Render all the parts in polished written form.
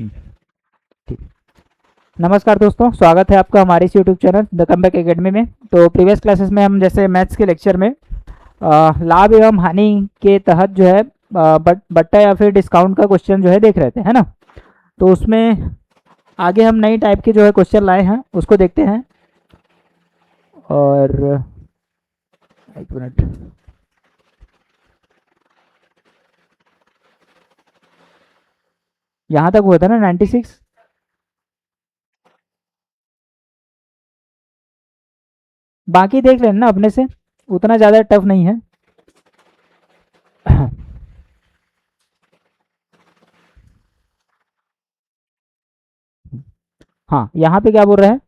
ठीक। नमस्कार दोस्तों, स्वागत है आपका हमारे इस YouTube channel the comeback academy में। तो प्रीवियस क्लासेस में हम जैसे मैथ्स के लेक्चर में लाभ एवं हानि के तहत जो है बट्टा या फिर डिस्काउंट का क्वेश्चन जो है देख रहे थे, है ना। तो उसमें आगे हम नई टाइप के जो है क्वेश्चन लाए हैं, उसको देखते हैं। और एक मिनट, यहाँ तक हुआ था ना 96। बाकी देख लेना अपने से, उतना ज़्यादा टफ नहीं है। हाँ, यहाँ पे क्या बोल रहा है,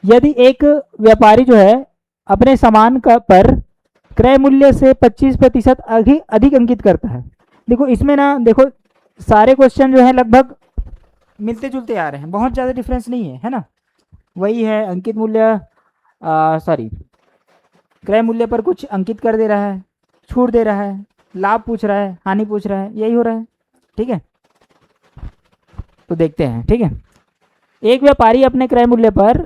यदि एक व्यापारी जो है अपने सामान का पर क्रय मूल्य से 25% अधिक अंकित करता है। देखो इसमें ना, देखो सारे क्वेश्चन जो है लगभग मिलते जुलते आ रहे हैं, बहुत ज़्यादा डिफरेंस नहीं है ना। वही है, अंकित मूल्य सॉरी क्रय मूल्य पर कुछ अंकित कर दे रहा है, छूट दे रहा है, लाभ पूछ रहा है, हानि पूछ रहा है, यही हो रहा है। ठीक है, तो देखते हैं। ठीक है, एक व्यापारी अपने क्रय मूल्य पर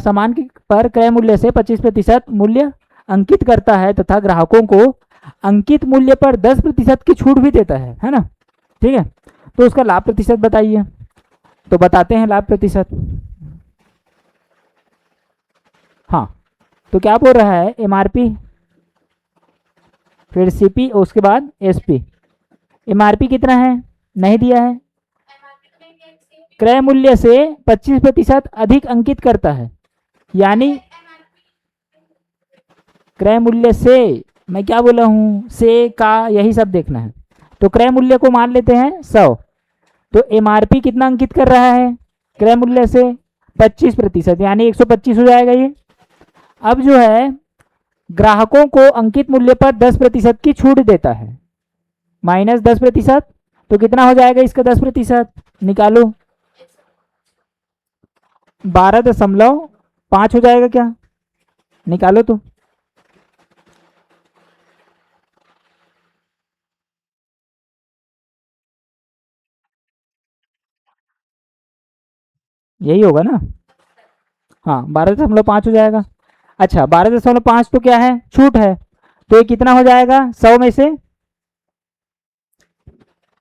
सामान की पर क्रय मूल्य से 25% मूल्य अंकित करता है तथा ग्राहकों को अंकित मूल्य पर 10% की छूट भी देता है ना। ठीक है, तो उसका लाभ प्रतिशत बताइए। तो बताते हैं लाभ प्रतिशत। हाँ, तो क्या बोल रहा है, एमआरपी फिर सीपी उसके बाद एसपी। एमआरपी कितना है, नहीं दिया है। क्रय मूल्य से 25% अधिक अंकित करता है, यानी क्रय मूल्य से, मैं क्या बोला हूँ, से का यही सब देखना है। तो क्रय मूल्य को मान लेते हैं 100, तो एमआरपी कितना अंकित कर रहा है क्रय मूल्य से 25%, यानी 125 हो जाएगा ये। अब जो है ग्राहकों को अंकित मूल्य पर 10% की छूट देता है, माइनस 10%, तो कितना हो जाएगा इसका 10%, निकालो। 12.5 हो जाएगा क्या, निकालो तो। यही होगा ना। हाँ, 12.5 हो जाएगा। अच्छा, 12.5 तो क्या है, छूट है, तो ये कितना हो जाएगा 100 में से।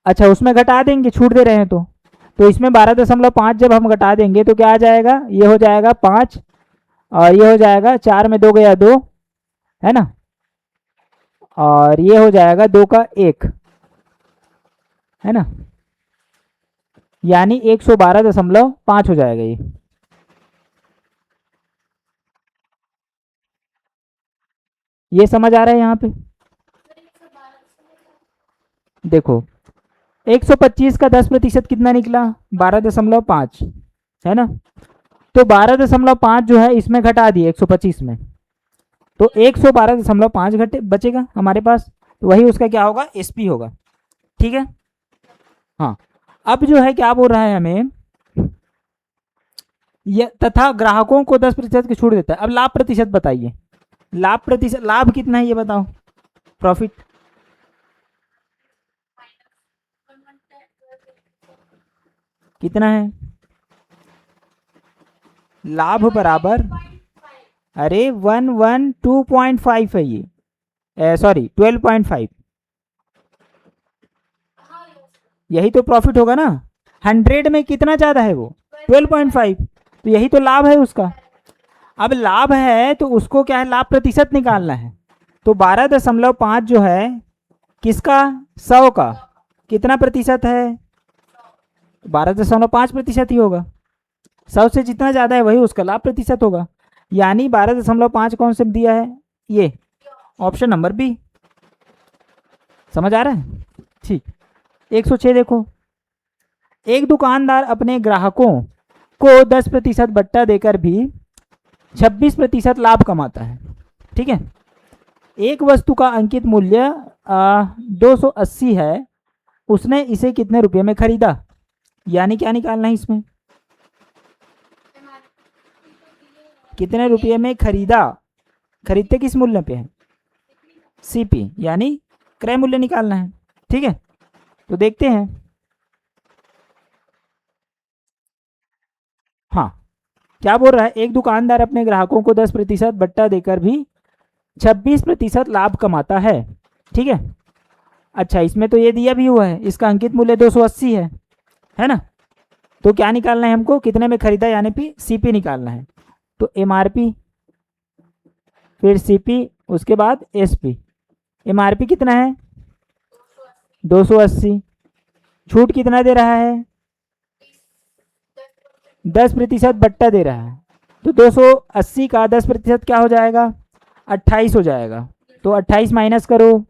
अच्छा, उसमें घटा देंगे, छूट दे रहे हैं तो इसमें 12.5 जब हम घटा देंगे तो क्या आ जाएगा, ये हो जाएगा 5, और ये हो जाएगा 4 में 2 गया 2, है ना, और ये हो जाएगा 2 का 1, है ना, यानी 112.5 हो जाएगा ये समझ आ रहा है यहाँ पे। देखो 125 का 10% कितना निकला, 12.5, है ना। तो 12.5 जो है इसमें घटा दिए 125 में, तो 112.5 घटे बचेगा हमारे पास, तो वही उसका क्या होगा, एसपी होगा। ठीक है। हाँ, अब जो है क्या बोल रहा है हमें, ये तथा ग्राहकों को 10% की छूट देता है। अब लाभ प्रतिशत बताइए, लाभ प्रतिशत, लाभ कितना है ये बताओ, प्रॉफिट कितना है, लाभ बराबर, अरे 112.5 है ये, सॉरी 12.5, यही तो प्रॉफिट होगा ना। 100 में कितना ज़्यादा है वो, 12.5, तो यही तो लाभ है उसका। अब लाभ है तो उसको क्या है, लाभ प्रतिशत निकालना है। तो 12.5 जो है किसका, 100 का कितना प्रतिशत है, 12.5% ही होगा। 100 से जितना ज़्यादा है वही उसका लाभ प्रतिशत होगा, यानी 12.5 कौन से दिया है, ये ऑप्शन नंबर बी। समझ आ रहा है। ठीक, 106 देखो, एक दुकानदार अपने ग्राहकों को 10% बट्टा देकर भी 26% लाभ कमाता है। ठीक है, एक वस्तु का अंकित मूल्य 280 है, उसने इसे कितने रुपये में खरीदा, यानी क्या निकालना है इसमें, कितने रुपये में खरीदा, खरीदते किस मूल्य पे है, सीपी, यानी क्रय मूल्य निकालना है। ठीक है, तो देखते हैं। क्या बोल रहा है, एक दुकानदार अपने ग्राहकों को 10% बट्टा देकर भी 26% लाभ कमाता है। ठीक है। अच्छा, इसमें तो ये दिया भी हुआ है, इसका अंकित मूल्य 280 है ना। तो क्या निकालना है हमको, कितने में खरीदा यानी कि सीपी निकालना है। तो एमआरपी फिर सीपी उसके बाद एसपी। एमआरपी कितना है 280, छूट कितना दे रहा है 10% बट्टा दे रहा है। तो 280 का 10% क्या हो जाएगा 28 हो जाएगा। तो 28 माइनस करो,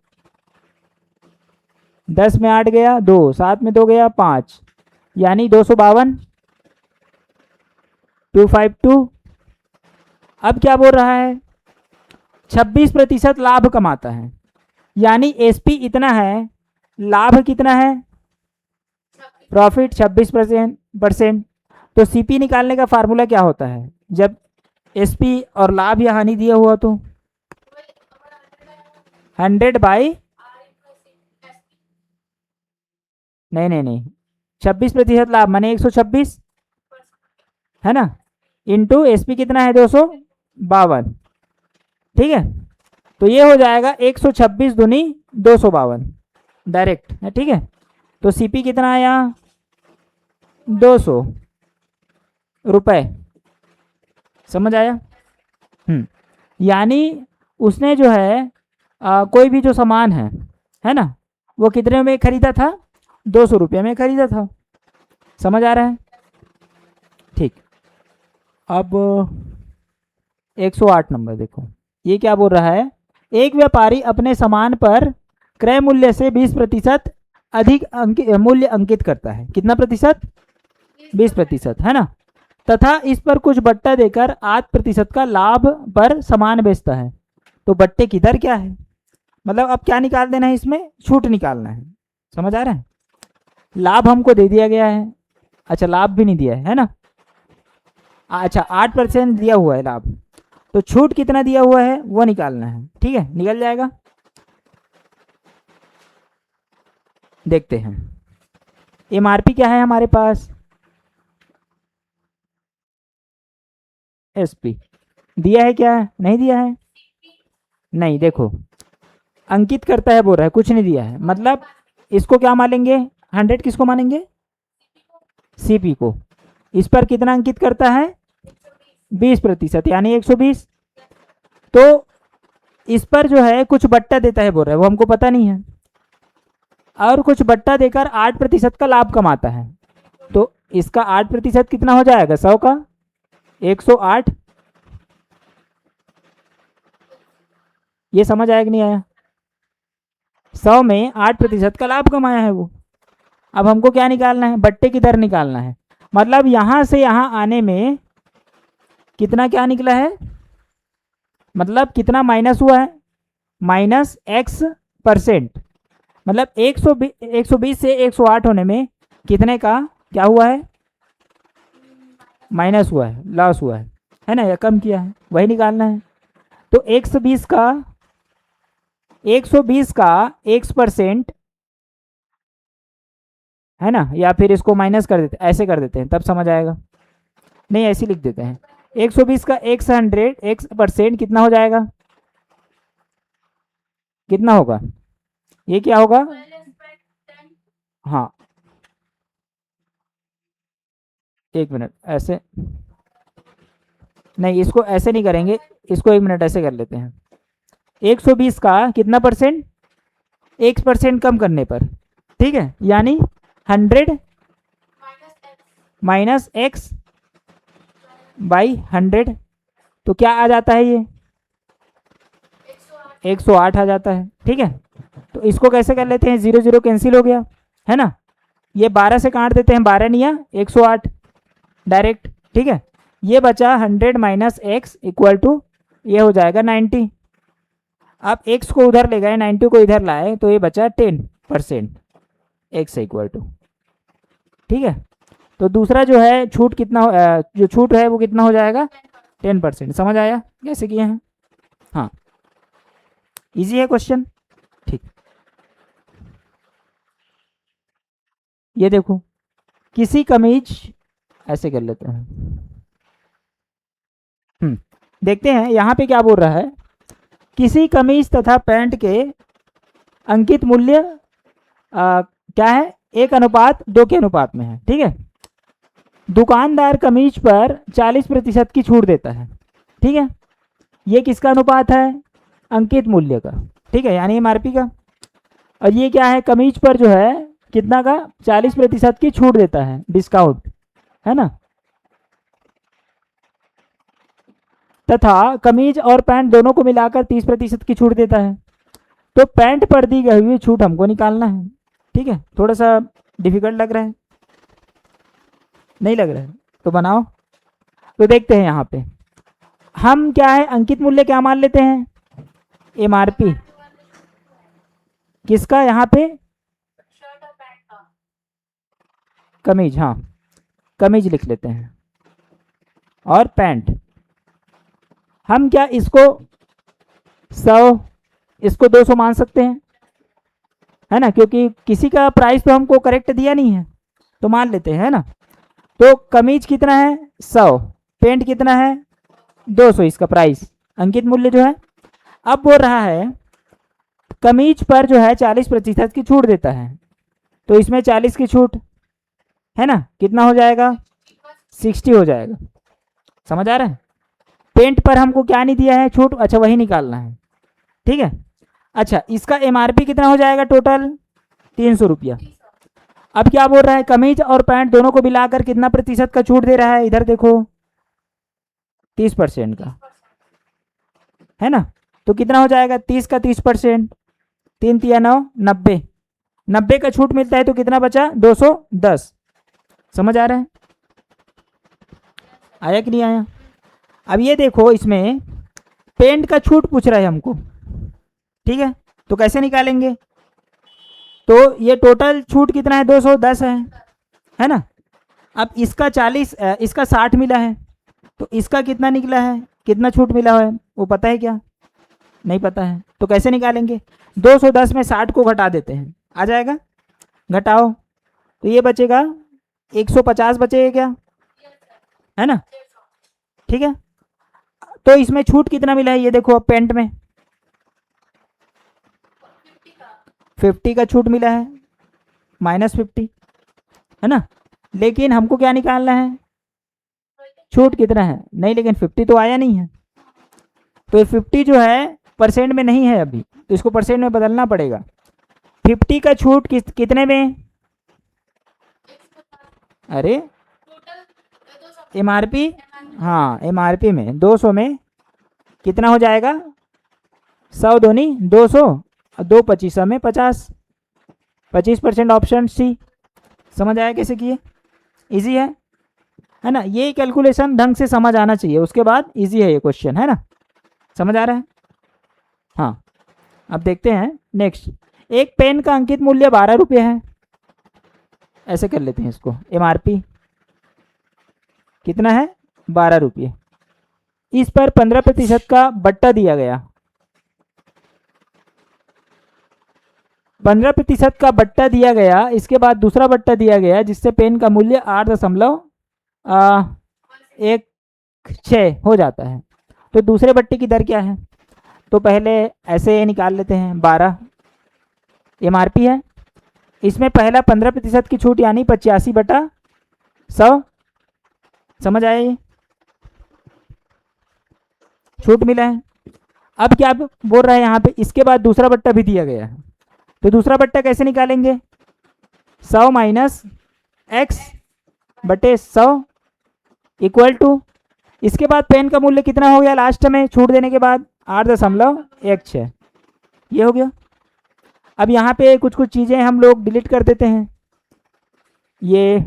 10 में 8 गया 2, 7 में 2 गया 5, यानी 252 252। अब क्या बोल रहा है 26% लाभ कमाता है, यानी एसपी इतना है, लाभ कितना है प्रॉफिट 26%। तो सीपी निकालने का फार्मूला क्या होता है, जब एसपी और लाभ या हानि दिया हुआ तो 100 बाई, नहीं 26% लाभ माने 126 है ना, इंटू एसपी कितना है 252। ठीक है। तो ये हो जाएगा 126 दूनी 252 डायरेक्ट है। ठीक है। तो सीपी कितना आया 200 रुपए। समझ आया। यानी उसने जो है कोई भी जो सामान है ना, वो कितने में खरीदा था 200 रुपये में खरीदा था। समझ आ रहा है। ठीक। अब 108 नंबर देखो, ये क्या बोल रहा है, एक व्यापारी अपने सामान पर क्रय मूल्य से 20% अधिक मूल्य अंकित करता है। कितना प्रतिशत 20% है ना, तथा इस पर कुछ बट्टा देकर 8% का लाभ पर सामान बेचता है। तो बट्टे की दर क्या है, मतलब अब क्या निकाल देना है, इसमें छूट निकालना है। समझ आ रहा है। लाभ हमको दे दिया गया है, अच्छा लाभ भी नहीं दिया है ना, अच्छा 8% दिया हुआ है लाभ, तो छूट कितना दिया हुआ है वो निकालना है। ठीक है, निकल जाएगा। देखते हैं एमआरपी क्या है हमारे पास, एसपी दिया है क्या, नहीं दिया है, नहीं देखो अंकित करता है बोल रहा है, कुछ नहीं दिया है, मतलब इसको क्या मानेंगे 100, किसको मानेंगे सीपी को। इस पर कितना अंकित करता है 20% यानी 120। तो इस पर जो है कुछ बट्टा देता है बोल रहा है, वो हमको पता नहीं है, और कुछ बट्टा देकर 8% का लाभ कमाता है। तो इसका 8% कितना हो जाएगा 100 का 108। ये समझ आया कि नहीं आया, 100 में 8% का लाभ कमाया है वो। अब हमको क्या निकालना है, बट्टे की दर निकालना है, मतलब यहां से यहां आने में कितना क्या निकला है, मतलब कितना माइनस हुआ है -x%, मतलब 120 से 108 होने में कितने का क्या हुआ है माइनस हुआ है, लॉस हुआ है ना, या कम किया है, वही निकालना है। तो 120 का x% है ना, या फिर इसको माइनस कर देते, ऐसे कर देते हैं तब समझ आएगा, नहीं ऐसे लिख देते हैं। 120 का x% कितना हो जाएगा, कितना होगा, ये क्या होगा, हाँ एक मिनट ऐसे, नहीं इसको ऐसे नहीं करेंगे, इसको एक मिनट ऐसे कर लेते हैं। 120 का कितना परसेंट, 1% कम करने पर, ठीक है, यानी 100 माइनस एक्स बाई 100, तो क्या आ जाता है ये 108 आ जाता है। ठीक है। तो इसको कैसे कर लेते हैं, 0 0 कैंसिल हो गया है ना, ये 12 से काट देते हैं, 12 नहीं 108 डायरेक्ट। ठीक है। ये बचा 100 माइनस एक्स इक्वल टू ये हो जाएगा 90। आप एक्स को उधर ले गए 90 को इधर लाए तो ये बचा 10% एक्स इक्वल टू। ठीक है। तो दूसरा जो है छूट कितना जो छूट है वो कितना हो जाएगा 10%। समझ आया कैसे किए हैं, हाँ इजी है क्वेश्चन। ठीक, ये देखो किसी कमीज, ऐसे कर लेते हैं, देखते हैं यहाँ पे क्या बोल रहा है। किसी कमीज तथा पैंट के अंकित मूल्य क्या है, 1:2 के अनुपात में है। ठीक है, दुकानदार कमीज पर 40% की छूट देता है। ठीक है, ये किसका अनुपात है, अंकित मूल्य का। ठीक है, यानी एमआरपी का। और ये क्या है, कमीज पर जो है कितना का, 40% की छूट देता है, डिस्काउंट, है ना। तथा कमीज और पैंट दोनों को मिलाकर 30% की छूट देता है। तो पैंट पर दी गई हुई छूट हमको निकालना है। ठीक है, थोड़ा सा डिफिकल्ट लग रहा है, नहीं लग रहा है तो बनाओ। तो देखते हैं यहाँ पे हम क्या है, अंकित मूल्य क्या मान लेते हैं, एमआरपी किसका, यहाँ पे कमीज, हाँ कमीज लिख लेते हैं, और पैंट हम क्या इसको 100, इसको 200 मान सकते हैं, है ना, क्योंकि किसी का प्राइस तो हमको करेक्ट दिया नहीं है, तो मान लेते हैं, है ना। तो कमीज कितना है 100, पेंट कितना है 200, इसका प्राइस अंकित मूल्य जो है। अब बोल रहा है कमीज पर जो है 40% की छूट देता है, तो इसमें 40 की छूट है ना, कितना हो जाएगा 60 हो जाएगा। समझ आ रहा है। पेंट पर हमको क्या नहीं दिया है छूट, अच्छा वही निकालना है। ठीक है, अच्छा इसका एमआरपी कितना हो जाएगा टोटल 300 रुपया। अब क्या बोल रहा है, कमीज और पैंट दोनों को मिलाकर कितना प्रतिशत का छूट दे रहा है, इधर देखो 30% का, है ना। तो कितना हो जाएगा 30 का 30%, 3 तिया 9, 90, 90 का छूट मिलता है, तो कितना बचा 210। समझ आ रहा है, आया कि नहीं आया। अब ये देखो इसमें पेंट का छूट पूछ रहा है हमको। ठीक है, तो कैसे निकालेंगे, तो ये टोटल छूट कितना है 210 है ना। अब इसका 40, इसका 60 मिला है, तो इसका कितना निकला है, कितना छूट मिला है वो पता है क्या, नहीं पता है। तो कैसे निकालेंगे, 210 में 60 को घटा देते हैं, आ जाएगा, घटाओ तो ये बचेगा 150 बचेगा क्या, है ना। ठीक है, तो इसमें छूट कितना मिला है ये देखो, अब पेंट में 50 का छूट मिला है, -50, है ना। लेकिन हमको क्या निकालना है, छूट कितना है, नहीं लेकिन 50 तो आया नहीं है, तो 50 जो है परसेंट में नहीं है अभी, तो इसको परसेंट में बदलना पड़ेगा। 50 का छूट कितने में, अरे एमआरपी, हाँ एमआरपी में 200 में कितना हो जाएगा, 100 दूनी 200, 2 25 में 50, 25%, ऑप्शन सी। समझ आया कैसे किए, इजी है ना। ये कैलकुलेशन ढंग से समझ आना चाहिए, उसके बाद इजी है ये क्वेश्चन, है ना। समझ आ रहा है, हाँ। अब देखते हैं नेक्स्ट, एक पेन का अंकित मूल्य 12 रुपये है, ऐसे कर लेते हैं इसको, एमआरपी कितना है 12 रुपये, इस पर 15% का बट्टा दिया गया, 15% का बट्टा दिया गया, इसके बाद दूसरा बट्टा दिया गया जिससे पेन का मूल्य 8.16 हो जाता है। तो दूसरे बट्टे की दर क्या है, तो पहले ऐसे निकाल लेते हैं, 12 एमआरपी है, इसमें पहला 15% की छूट यानी 85/100। समझ आया, ये छूट मिला है। अब क्या बोल रहा है यहाँ पे, इसके बाद दूसरा बट्टा भी दिया गया है, तो दूसरा बट्टा कैसे निकालेंगे, 100 माइनस x/100 इक्वल टू, इसके बाद पेन का मूल्य कितना हो गया लास्ट में छूट देने के बाद, 8.16, ये हो गया। अब यहाँ पे कुछ कुछ चीज़ें हम लोग डिलीट कर देते हैं, ये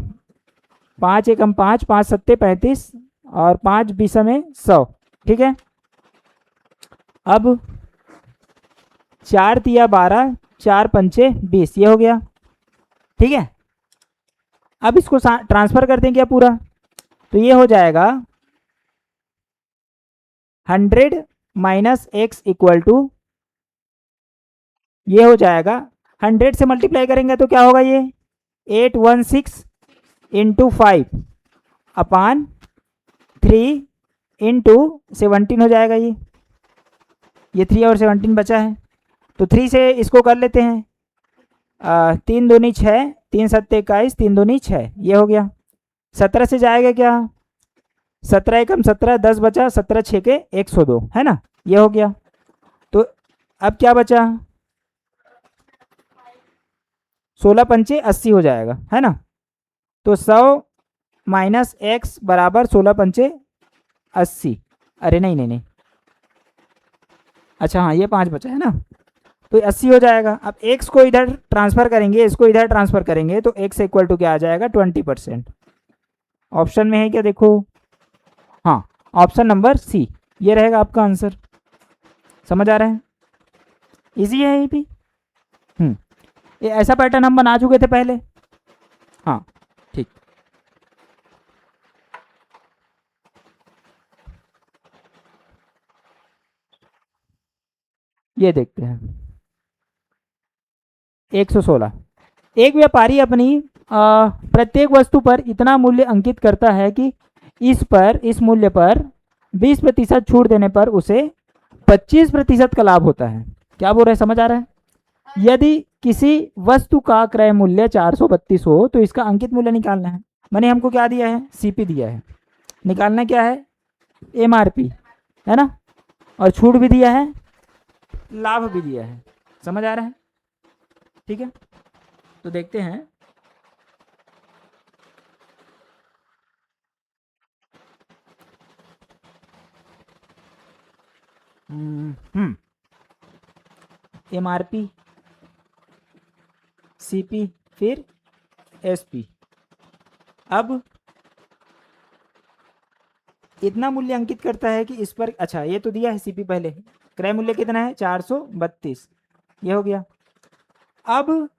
5 एकम 5, 5 सत्ते 35 और 5 20 में 100। ठीक है, अब 4 तिया 12, 4 पंचे 20, ये हो गया। ठीक है, अब इसको ट्रांसफर कर दें क्या पूरा, तो ये हो जाएगा 100 माइनस x इक्वल टू, ये हो जाएगा 100 से मल्टीप्लाई करेंगे तो क्या होगा, ये 816 × 5 अपॉन 3 इंटू 17 हो जाएगा ये 3 और 17 बचा है, तो 3 से इसको कर लेते हैं। 3 दूनी 6, 3 सत्ते 21, 3 दूनी 6, ये हो गया। 17 से जाएगा क्या, 17 एकम 17, 10 बचा, 17 छः के 102, है ना, ये हो गया। तो अब क्या बचा, 16 पंचे 80 हो जाएगा, है ना। तो 100 माइनस एक्स बराबर 16 पंचे 80। अरे नहीं नहीं नहीं, अच्छा हाँ ये 5 बचा है ना, तो 80 हो जाएगा। अब x को इधर ट्रांसफर करेंगे, इसको इधर ट्रांसफर करेंगे, तो x इक्वल टू क्या आ जाएगा, 20%। ऑप्शन में है क्या, देखो, हाँ ऑप्शन नंबर सी, ये रहेगा आपका आंसर। समझ आ रहा है, इजी है ये भी। ये ऐसा पैटर्न हम बना चुके थे पहले। हाँ ठीक, ये देखते हैं 116। एक व्यापारी अपनी प्रत्येक वस्तु पर इतना मूल्य अंकित करता है कि इस मूल्य पर 20% छूट देने पर उसे 25% का लाभ होता है। क्या बोल रहे हैं, समझ आ रहा है। यदि किसी वस्तु का क्रय मूल्य 432 हो तो इसका अंकित मूल्य निकालना है। मैंने हमको क्या दिया है, सीपी दिया है, निकालना क्या है, एमआरपी, है ना, और छूट भी दिया है, लाभ भी दिया है। समझ आ रहा है, ठीक है। तो देखते हैं, एमआरपी, सीपी, फिर एसपी। अब इतना मूल्य अंकित करता है कि इस पर, अच्छा ये तो दिया है सीपी पहले, क्रय मूल्य कितना है 432, ये हो गया। अब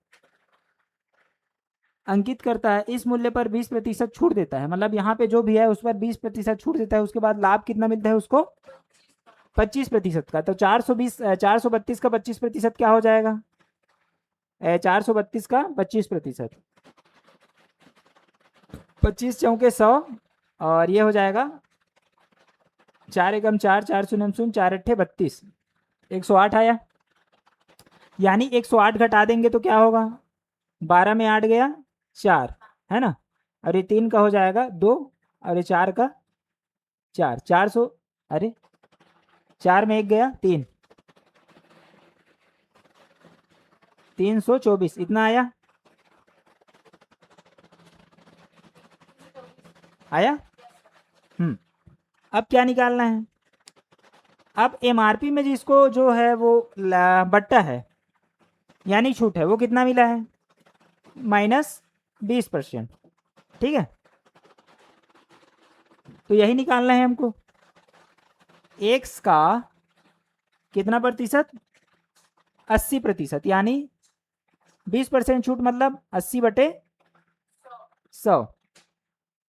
अंकित करता है इस मूल्य पर 20% छूट देता है, मतलब यहाँ पे जो भी है उस पर 20% छूट देता है, उसके बाद लाभ कितना मिलता है उसको, 25% का। तो 432 का 25% क्या हो जाएगा, 432 का 25%, 25 चौके 100, और ये हो जाएगा 4 एकम 4, 4 शून्य शून्य, 4 अट्ठे 32, 108 आया। यानी 108 घटा देंगे तो क्या होगा, 12 में 8 गया 4, है ना, और ये 3 का हो जाएगा 2, और ये 4 का 4, 400, अरे 4 में 1 गया 3, 324, इतना आया, आया। अब क्या निकालना है, अब एमआरपी में जिसको जो है वो बट्टा है यानी छूट है, वो कितना मिला है, -20%, ठीक है। तो यही निकालना है हमको, एक्स का कितना प्रतिशत, 80%, यानी 20% छूट मतलब 80/100,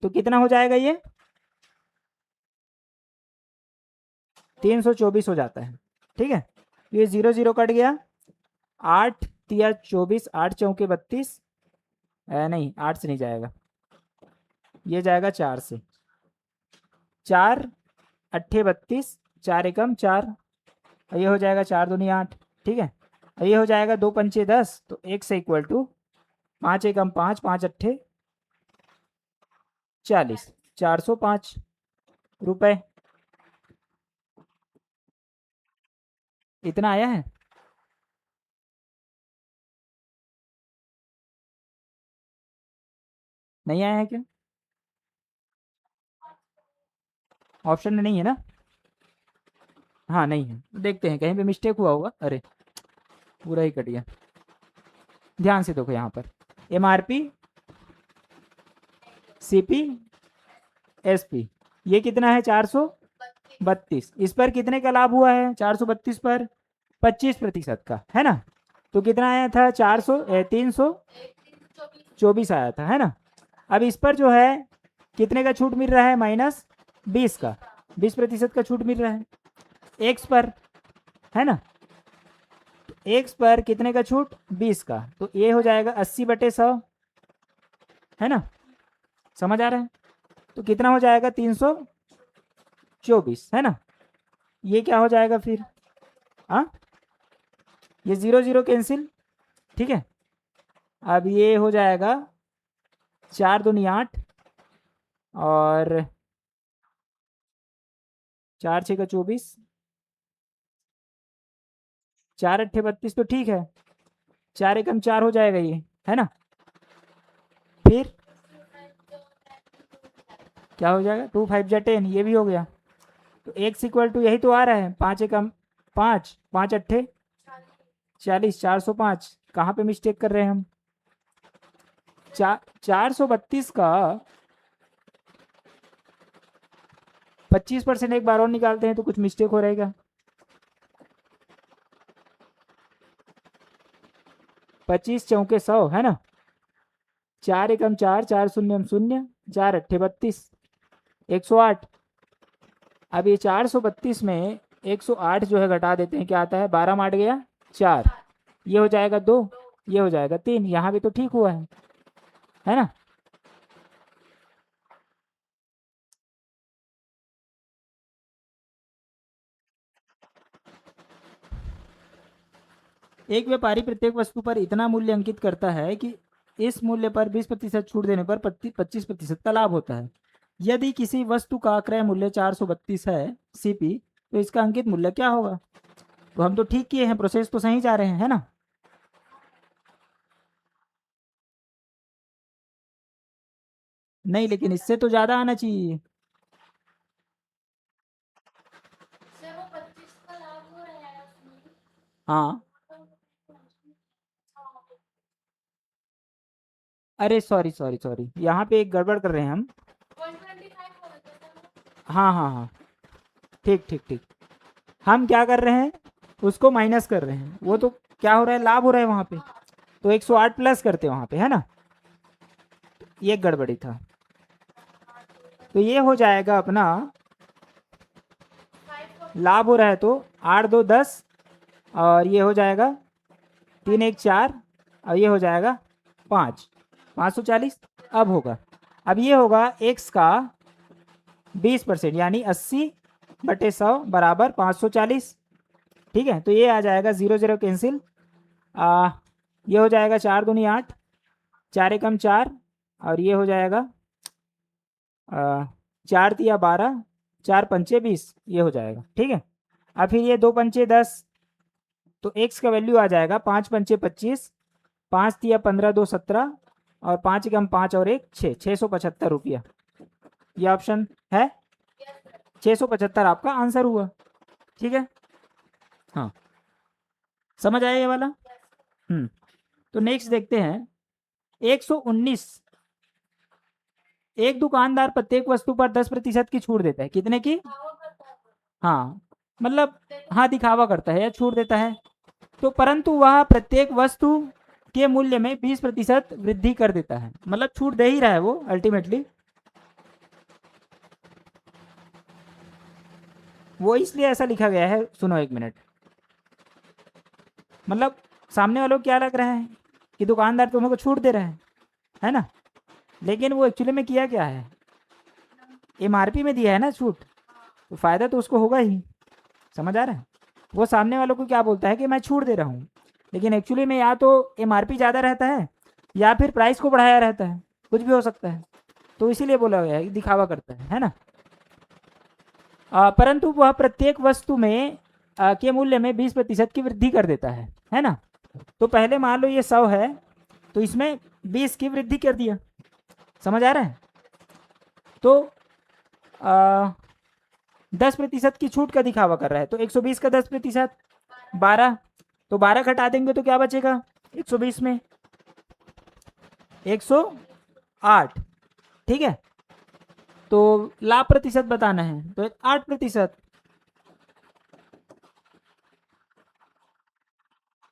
तो कितना हो जाएगा ये, 324 हो जाता है, ठीक है। ये 0 0 कट गया, 8 तिया 24, 8 चौके 32, नहीं 8 से नहीं जाएगा, ये जाएगा 4 से, 4 अट्ठे 32, 4 एकम 4, ये हो जाएगा 4 दूनी 8, ठीक है। ये हो जाएगा 2 पंचे 10, तो एक से इक्वल टू 5 एकम 5, 5 अट्ठे 40, 405 रुपये, इतना आया है। नहीं आया है क्या, ऑप्शन में नहीं है ना, हाँ नहीं है, देखते हैं कहीं पे मिस्टेक हुआ होगा, अरे पूरा ही कट गया। ध्यान से देखो यहाँ पर, एमआरपी, सीपी, एसपी, ये कितना है 432, इस पर कितने का लाभ हुआ है, 432 पर 25% का, है ना। तो कितना आया था, 324 आया था, है ना। अब इस पर जो है कितने का छूट मिल रहा है, -20 का, 20% का छूट मिल रहा है एक्स पर, है ना। एक्स पर कितने का छूट, 20 का, तो ये हो जाएगा 80/100, है ना। समझ आ रहा है, तो कितना हो जाएगा, 24 है ना। ये क्या हो जाएगा फिर, हाँ ये 0 0 कैंसिल, ठीक है। अब ये हो जाएगा 4 दूनी 8 और 4 6 का 24, 4 8 32, तो ठीक है, 4 एकम 4 हो जाएगा ये, है ना। फिर क्या हो जाएगा, 2 5 जा 10, ये भी हो गया। तो x इक्वल टू यही तो आ रहा है, 5 एकम 5, 5 अट्ठे 40, 405। कहाँ पे मिस्टेक कर रहे हैं हम, 432 का 25% एक बार और निकालते हैं तो कुछ मिस्टेक हो रहेगा। 25 चौके 100 है ना, 4 एकम 4, 4 शून्य शून्य, 4 अट्ठे 32, 108। अब ये 432 में 108 जो है घटा देते हैं, क्या आता है, 12 माट गया 4, ये हो जाएगा 2, ये हो जाएगा 3, यहाँ भी तो ठीक हुआ है ना। एक व्यापारी प्रत्येक वस्तु पर इतना मूल्य अंकित करता है कि इस मूल्य पर 20% छूट देने पर 25% का लाभ होता है। यदि किसी वस्तु का क्रय मूल्य 432 है सीपी, तो इसका अंकित मूल्य क्या होगा। तो हम तो ठीक किए हैं, प्रोसेस तो सही जा रहे हैं, है ना। नहीं, लेकिन इससे तो ज़्यादा आना चाहिए। हाँ, अरे सॉरी सॉरी सॉरी, यहाँ पे एक गड़बड़ कर रहे हैं हम। हाँ हाँ हाँ, ठीक ठीक ठीक, हम क्या कर रहे हैं, उसको माइनस कर रहे हैं, वो तो क्या हो रहा है, लाभ हो रहा है वहाँ पे, तो 108 प्लस करते हैं वहाँ पे, है ना। ये गड़बड़ी था। तो ये हो जाएगा अपना, लाभ हो रहा है तो 8 2 10, और ये हो जाएगा 3 1 4, और ये हो जाएगा 5 540। अब होगा, अब ये होगा x का 20% यानी 80/100 बराबर 540, ठीक है। तो ये आ जाएगा 0 0 कैंसिल, ये हो जाएगा 4 दूनी 8, 4 एकम 4, और ये हो जाएगा 4 तिया 12, 4 पंचे 20, ये हो जाएगा, ठीक है। अब फिर ये 2 पंचे 10, तो x का वैल्यू आ जाएगा 5 पंचे 25, 5 तिया 15 2 17, और 5 एकम 5 और 1 6, 675 रुपया। ये ऑप्शन है, 675 आपका आंसर हुआ, ठीक है। हाँ, समझ आया ये वाला। तो नेक्स्ट देखते हैं 119। एक दुकानदार प्रत्येक वस्तु पर 10% की छूट देता है, कितने की, हाँ मतलब, हाँ दिखावा करता है या छूट देता है, तो परंतु वह प्रत्येक वस्तु के मूल्य में 20% वृद्धि कर देता है, मतलब छूट दे ही रहा है वो अल्टीमेटली। वो इसलिए ऐसा लिखा गया है, सुनो एक मिनट, मतलब सामने वालों को क्या लग रहा है कि दुकानदार तुमको छूट दे रहा है ना, लेकिन वो एक्चुअली में किया क्या है, एमआरपी में दिया है ना छूट, तो फ़ायदा तो उसको होगा ही, समझ आ रहा है। वो सामने वालों को क्या बोलता है कि मैं छूट दे रहा हूँ, लेकिन एक्चुअली में या तो एमआरपी ज़्यादा रहता है या फिर प्राइस को बढ़ाया रहता है, कुछ भी हो सकता है, तो इसीलिए बोला गया है, दिखावा करता है ना। परंतु वह प्रत्येक वस्तु में के मूल्य में 20% की वृद्धि कर देता है ना। तो पहले मान लो ये 100 है, तो इसमें 20 की वृद्धि कर दिया, समझ आ रहा है। तो 10% की छूट का दिखावा कर रहा है, तो 120 का 10% 12, तो 12 घटा देंगे तो क्या बचेगा 120 में, 108, ठीक है। तो लाभ प्रतिशत बताना है, तो 8%।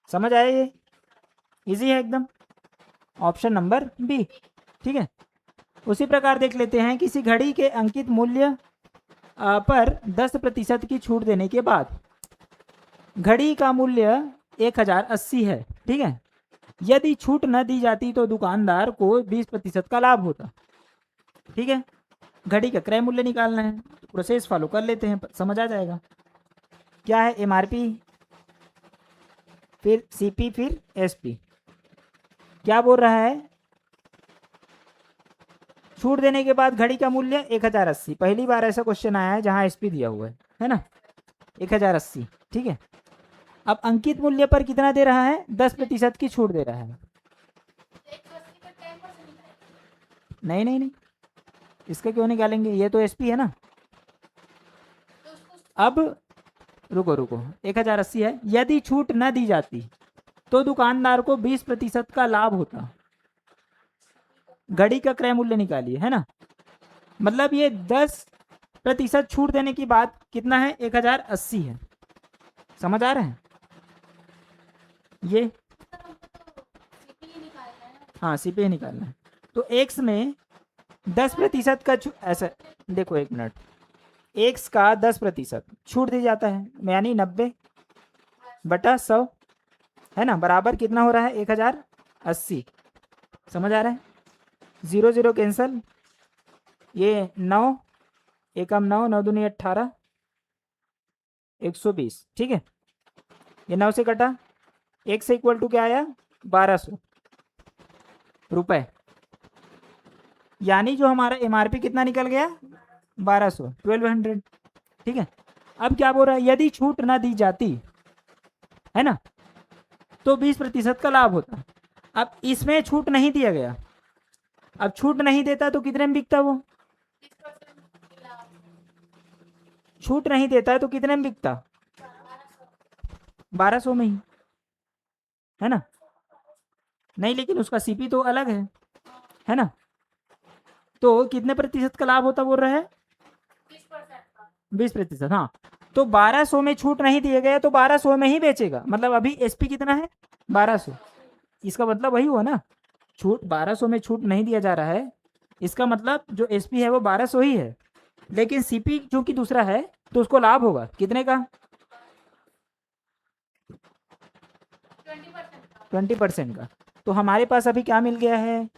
समझ आया ये, इजी है एकदम, ऑप्शन नंबर बी, ठीक है। उसी प्रकार देख लेते हैं, किसी घड़ी के अंकित मूल्य पर 10% की छूट देने के बाद घड़ी का मूल्य 1080 है, ठीक है। यदि छूट न दी जाती तो दुकानदार को 20% का लाभ होता, ठीक है। घड़ी का क्रय मूल्य निकालना है, प्रोसेस फॉलो कर लेते हैं, समझ आ जाएगा। क्या है एमआरपी, फिर सीपी, फिर एसपी। क्या बोल रहा है, छूट देने के बाद घड़ी का मूल्य 1080। पहली बार ऐसा क्वेश्चन आया है जहां एसपी दिया हुआ है ना, 1080। ठीक है, अब अंकित मूल्य पर कितना दे रहा है, 10% की छूट दे रहा है। नहीं नहीं नहीं, इसका क्यों निकालेंगे, ये तो एसपी है ना। अब रुको रुको, 1080 है, यदि छूट न दी जाती तो दुकानदार को 20% का लाभ होता। घड़ी का क्रय मूल्य निकालिए, है ना, मतलब ये 10% छूट देने की बात कितना है, 1080 है। समझ आ रहा है ये, हाँ सीपी निकालना है। तो एक्स में 10% का ऐसा, देखो एक मिनट, एक्स का 10% छूट दी जाता है, यानी 90/100, है ना, बराबर कितना हो रहा है, 1080। समझ आ रहा है, 0 0 कैंसल, ये 9 एकम 9, 9 दूनी 18, 120। ठीक है, ये 9 से कटा, एक से इक्वल टू क्या आया, 1200 रुपए। यानी जो हमारा एमआरपी कितना निकल गया, 1200, 1200। ठीक है, अब क्या बोल रहा है, यदि छूट ना दी जाती, है ना, तो 20% का लाभ होता। अब इसमें छूट नहीं दिया गया, अब छूट नहीं देता तो कितने में बिकता, वो छूट नहीं देता है तो कितने में बिकता, 1200 में ही, है ना। नहीं, लेकिन उसका सीपी तो अलग है ना। तो कितने प्रतिशत का लाभ होता बोल रहा है, 20%। हाँ, तो 1200 में छूट नहीं दिए गए तो 1200 में ही बेचेगा, मतलब अभी एसपी कितना है, 1200। इसका मतलब वही हुआ ना, छूट 1200 में छूट नहीं दिया जा रहा है, इसका मतलब जो एसपी है वो 1200 ही है, लेकिन सीपी जो कि दूसरा है तो उसको लाभ होगा कितने का, 20% का। तो हमारे पास अभी क्या मिल गया है,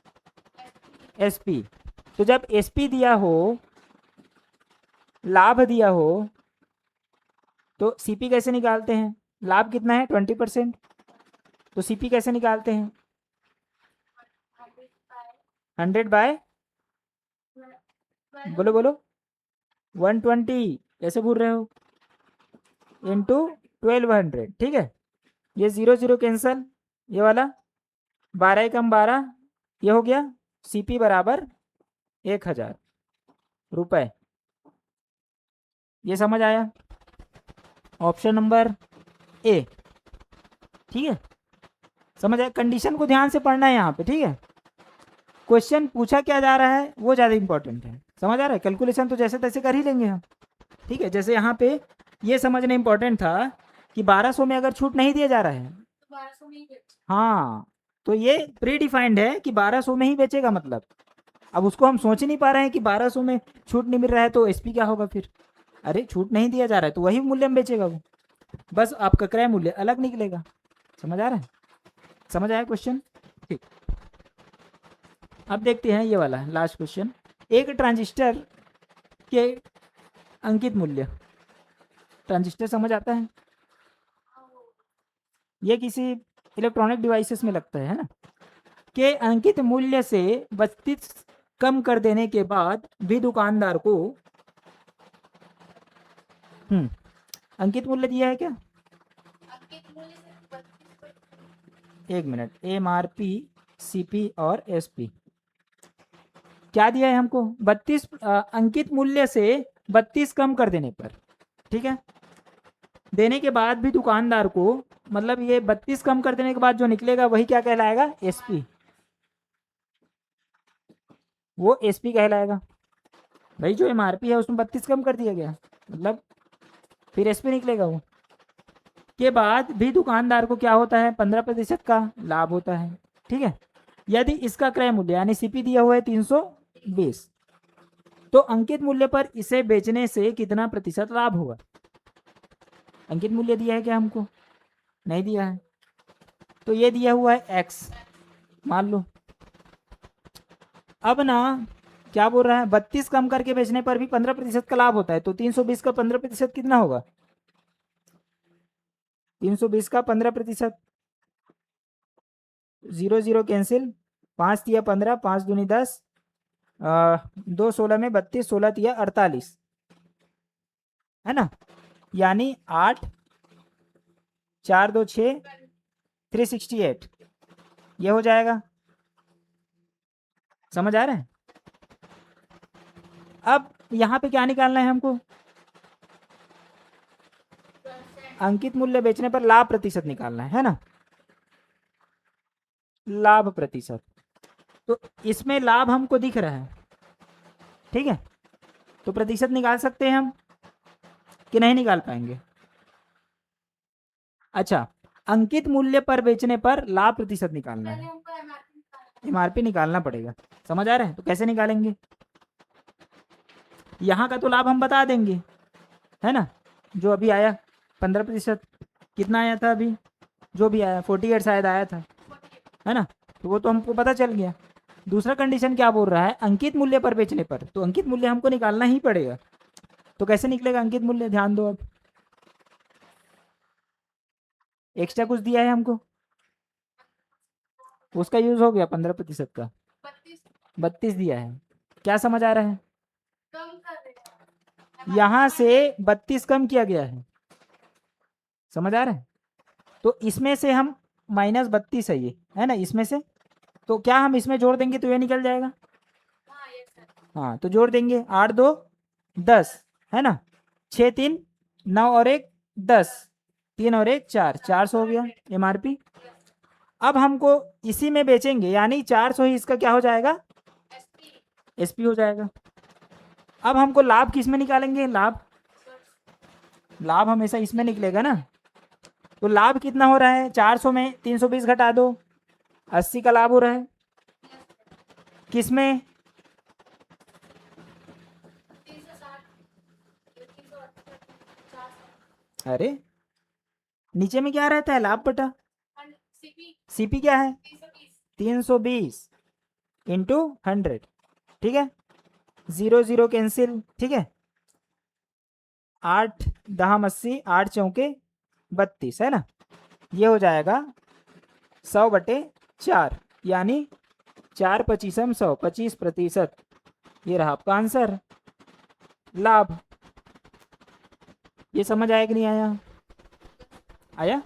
एसपी। तो जब एसपी दिया हो, लाभ दिया हो, तो सीपी कैसे निकालते हैं, लाभ कितना है 20%, तो सीपी कैसे निकालते हैं, 100 बाय, बोलो बोलो, 120, कैसे बोल रहे हो, इंटू 1200। ठीक है, ये 0 0 कैंसल, ये वाला 12 कम 12, ये हो गया, सीपी बराबर 1000 रुपये। ये समझ आया, ऑप्शन नंबर ए। ठीक है, समझ आया, कंडीशन को ध्यान से पढ़ना है यहाँ पे। ठीक है, क्वेश्चन पूछा क्या जा रहा है वो ज़्यादा इंपॉर्टेंट है, समझ आ रहा है, कैलकुलेशन तो जैसे तैसे कर ही लेंगे हम। ठीक है, जैसे यहाँ पे ये समझना इंपॉर्टेंट था कि 1200 में अगर छूट नहीं दिया जा रहा है, तो 1200 में ही हाँ, तो ये प्री डिफाइंड है कि 1200 में ही बेचेगा, मतलब अब उसको हम सोच नहीं पा रहे हैं कि 1200 में छूट नहीं मिल रहा है तो एसपी क्या होगा फिर, अरे छूट नहीं दिया जा रहा है तो वही मूल्य में बेचेगा वो, बस आपका क्रय मूल्य अलग निकलेगा। समझ आ रहा है, समझ आया क्वेश्चन। ठीक, अब देखते हैं ये वाला लास्ट क्वेश्चन, एक ट्रांजिस्टर के अंकित मूल्य, ट्रांजिस्टर समझ आता है, ये किसी इलेक्ट्रॉनिक डिवाइसेस में लगता है ना, के अंकित मूल्य से 32 कम कर देने के बाद भी दुकानदार को अंकित मूल्य दिया है क्या, एक मिनट, एमआरपी, सीपी और एसपी क्या दिया है हमको, 32 अंकित मूल्य से 32 कम कर देने पर, ठीक है, देने के बाद भी दुकानदार को, मतलब ये 32 कम कर देने के बाद जो निकलेगा वही क्या कहलाएगा, एसपी, वो एसपी कहलाएगा। भाई जो एमआरपी है उसमें 32 कम कर दिया गया, मतलब फिर एसपी निकलेगा वो, के बाद भी दुकानदार को क्या होता है, 15% का लाभ होता है। ठीक है, यदि इसका क्रय मूल्य यानी सीपी दिया हुआ है 320, तो अंकित मूल्य पर इसे बेचने से कितना प्रतिशत लाभ होगा, अंकित मूल्य दिया है क्या हमको, नहीं दिया है, तो ये दिया हुआ है एक्स मान लो। अब ना क्या बोल रहा है, 32 कम करके बेचने पर भी 15% का लाभ होता है, तो 320 का 15% कितना होगा, 320 का 15%, 0 0 कैंसिल, 5 तिया 15, 5 दूनी 10, 2 16 में 32, 16 तिया 48, है ना, यानी 8 4 2 6, 368, ये हो जाएगा। समझ आ रहा है। अब यहाँ पे क्या निकालना है हमको, अंकित मूल्य बेचने पर लाभ प्रतिशत निकालना है ना, लाभ प्रतिशत। तो इसमें लाभ हमको दिख रहा है, ठीक है, तो प्रतिशत निकाल सकते हैं हम कि नहीं निकाल पाएंगे। अच्छा, अंकित मूल्य पर बेचने पर लाभ प्रतिशत निकालना है, एमआरपी निकालना पड़ेगा। समझ आ रहा है, तो कैसे निकालेंगे, यहाँ का तो लाभ हम बता देंगे, है ना, जो अभी आया 15%, कितना आया था अभी, जो भी आया 48 शायद आया था, है ना, तो वो तो हमको पता चल गया। दूसरा कंडीशन क्या बोल रहा है, अंकित मूल्य पर बेचने पर, तो अंकित मूल्य हमको निकालना ही पड़ेगा। तो कैसे निकलेगा अंकित मूल्य, ध्यान दो, अब एक्स्ट्रा कुछ दिया है हमको, उसका यूज हो गया 15% का, 32 दिया है, क्या समझ आ रहा है, यहाँ से 32 कम किया गया है, समझ आ रहा है, तो इसमें से हम -32 है ये, है ना, इसमें से, तो क्या हम इसमें जोड़ देंगे तो ये निकल जाएगा, हाँ, तो जोड़ देंगे, 8 2 10, है ना, 6 3 9 और 1 10, 3 और 1 4, 400 हो गया एमआरपी। अब हमको इसी में बेचेंगे, यानी 400 ही इसका क्या हो जाएगा, एसपी हो जाएगा। अब हमको लाभ किस में निकालेंगे, लाभ, लाभ हमेशा इसमें निकलेगा ना, तो लाभ कितना हो रहा है, 400 में 320 घटा दो, 80 का लाभ हो रहा है, किस में, अरे नीचे में क्या रहता है, लाभ बटा सीपी क्या है, 320 इंटू 100, ठीक है, 0 0 कैंसिल, ठीक है, 8 10 80, 8 चौके 32, है ना, ये हो जाएगा 100/4, यानी 4 25 100, 25%, ये रहा आपका आंसर, लाभ। ये समझ आया कि नहीं आया, आया,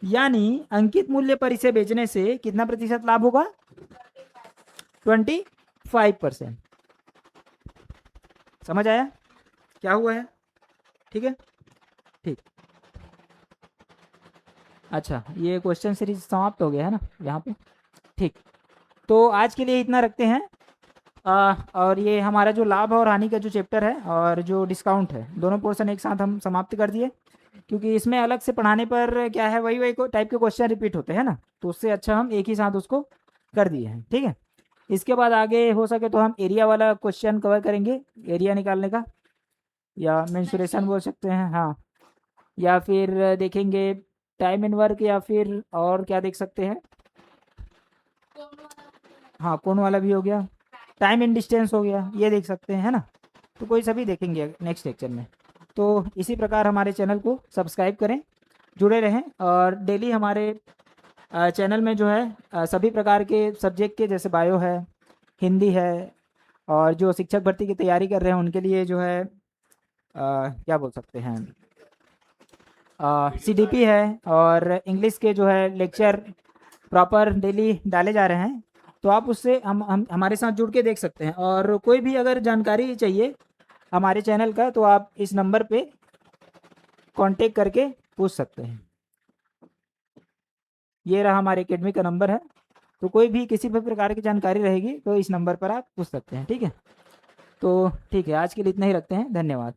यानी अंकित मूल्य पर इसे बेचने से कितना प्रतिशत लाभ होगा, 25%। समझ आया क्या हुआ है, ठीक है, ठीक, अच्छा, ये क्वेश्चन सीरीज समाप्त हो गया है ना यहाँ पे, ठीक, तो आज के लिए इतना रखते हैं। और ये हमारा जो लाभ और हानि का जो चैप्टर है और जो डिस्काउंट है, दोनों पोर्शन एक साथ हम समाप्त कर दिए, क्योंकि इसमें अलग से पढ़ाने पर क्या है, वही टाइप के क्वेश्चन रिपीट होते हैं ना, तो उससे अच्छा हम एक ही साथ उसको कर दिए हैं, ठीक है। इसके बाद आगे हो सके तो हम एरिया वाला क्वेश्चन कवर करेंगे, एरिया निकालने का, या मेंसुरेशन बोल सकते हैं, हाँ, या फिर देखेंगे टाइम इन वर्क, या फिर और क्या देख सकते हैं, हाँ, कोण वाला भी हो गया, टाइम इन डिस्टेंस हो गया, ये देख सकते हैं, है ना, तो कोई सभी देखेंगे नेक्स्ट लेक्चर में। तो इसी प्रकार हमारे चैनल को सब्सक्राइब करें, जुड़े रहें, और डेली हमारे चैनल में जो है सभी प्रकार के सब्जेक्ट के, जैसे बायो है, हिंदी है, और जो शिक्षक भर्ती की तैयारी कर रहे हैं उनके लिए जो है क्या बोल सकते हैं, सीडीपी है, और इंग्लिश के जो है लेक्चर प्रॉपर डेली डाले जा रहे हैं, तो आप उससे हम हमारे साथ जुड़ के देख सकते हैं। और कोई भी अगर जानकारी चाहिए हमारे चैनल का, तो आप इस नंबर पे कांटेक्ट करके पूछ सकते हैं, ये रहा हमारे एकेडमी का नंबर है, तो कोई भी किसी भी प्रकार की जानकारी रहेगी तो इस नंबर पर आप पूछ सकते हैं, ठीक है। तो ठीक है, आज के लिए इतना ही रखते हैं, धन्यवाद।